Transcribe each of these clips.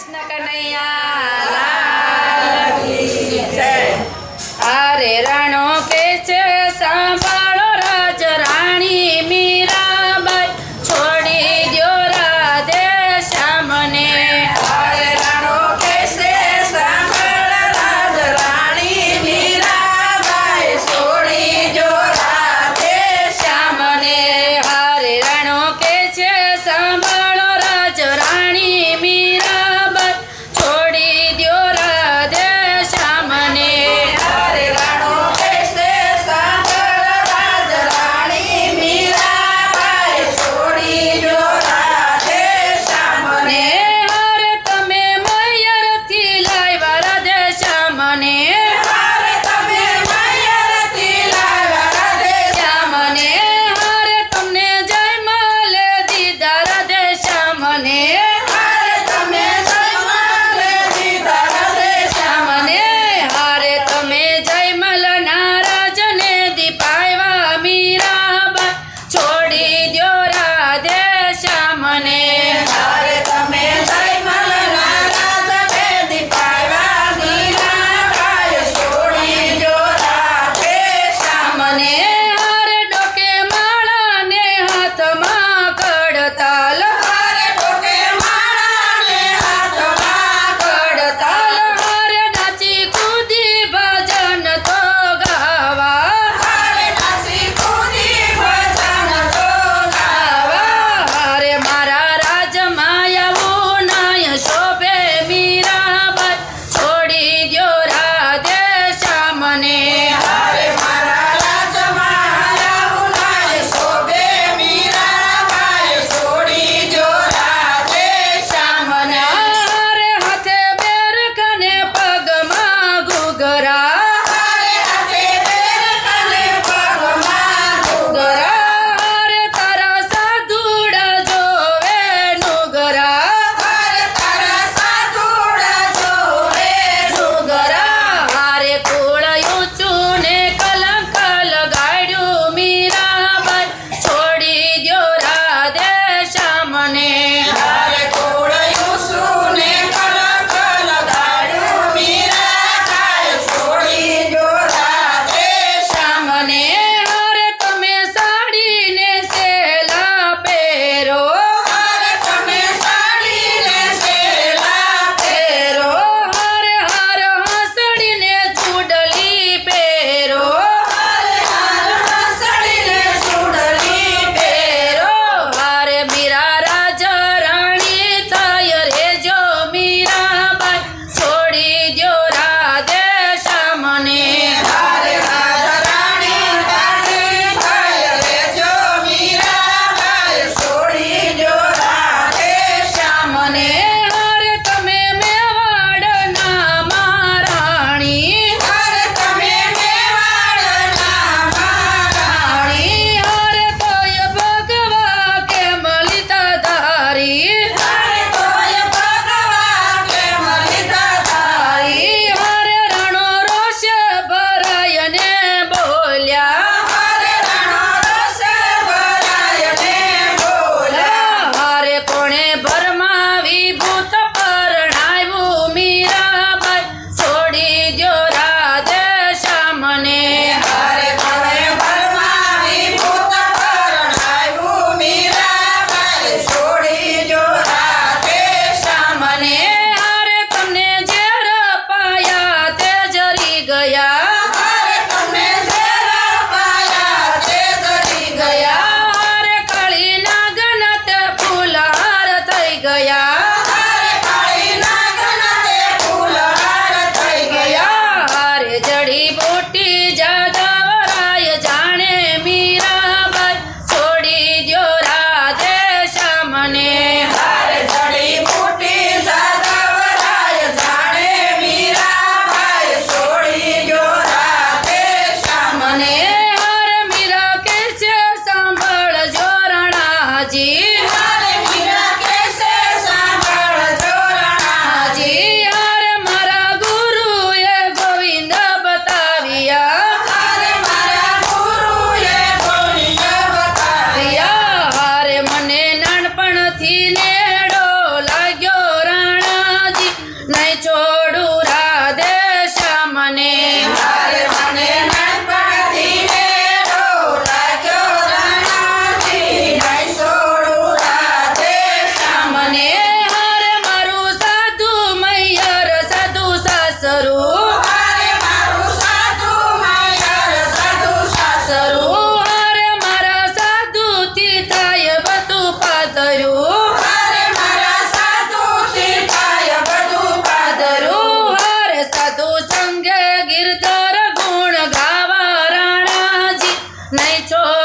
કૃષ્ણ કનૈયા લાલ કી જય। અરે રાણો કે છે સાંભળો રાજ રાણી મીરાબાઈ છોડી દ્યો રાધે શ્યામને। અરે રાણો કે છે સાંભળ રાજ રાણી મીરાબાઈ છોડી જો રાધે શ્યામને। હરે રાણો કે છે સાંભળો રાજ રાણી મીરાબાઈ છોડી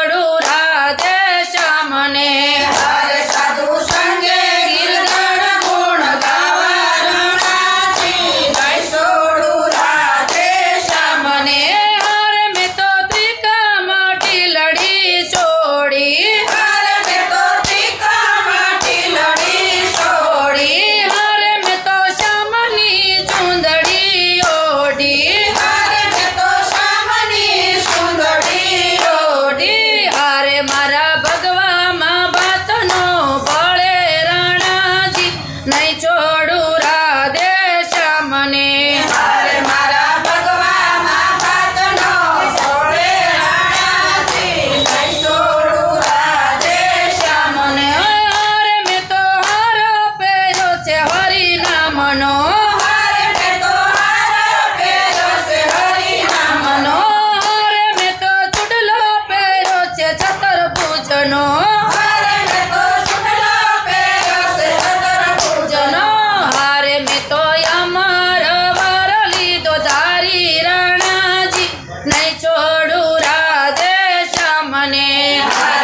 છોડું રાધે શ્યામને હરે સાધુ સંગે ગિરધર ગુણ ગાવા રણાજી નહીં છોડું રાધે શ્યામને. મને હારે મેં તો ત્રિકામાટી લડી છોડી હરે મેં તો ત્રિકામાટી લડી છોડી. હારે મેં તો શ્યામની ચૂંદડી ઓઢી હરે મેં તો શ્યામની સુંદરી ઓઢી. હારે મારા ભગવામાં ભાતનો ભળે રણાજી નહીં છોડું રાધે શ્યામને હરે મારા ભગવામાં ભાતનો સોળે રાણાજી નહીં છોડું રાધે શ્યામને. હારે મેં તો હારો પહેર્યો છે હરિનામનો હરે મેં તો હાર પહેર્યો છે હરિનામનો. હારે મેં તો ચૂડલો પહેર્યો છે ચતુર્ભુજનો હરે મેં તો સુંદરો પહેર્યો છે ચતુર્ભુજનો. હારે મેં તો અમર વર લીધો ધારી રણાજી નહીં છોડું રાધે શ્યામને હરે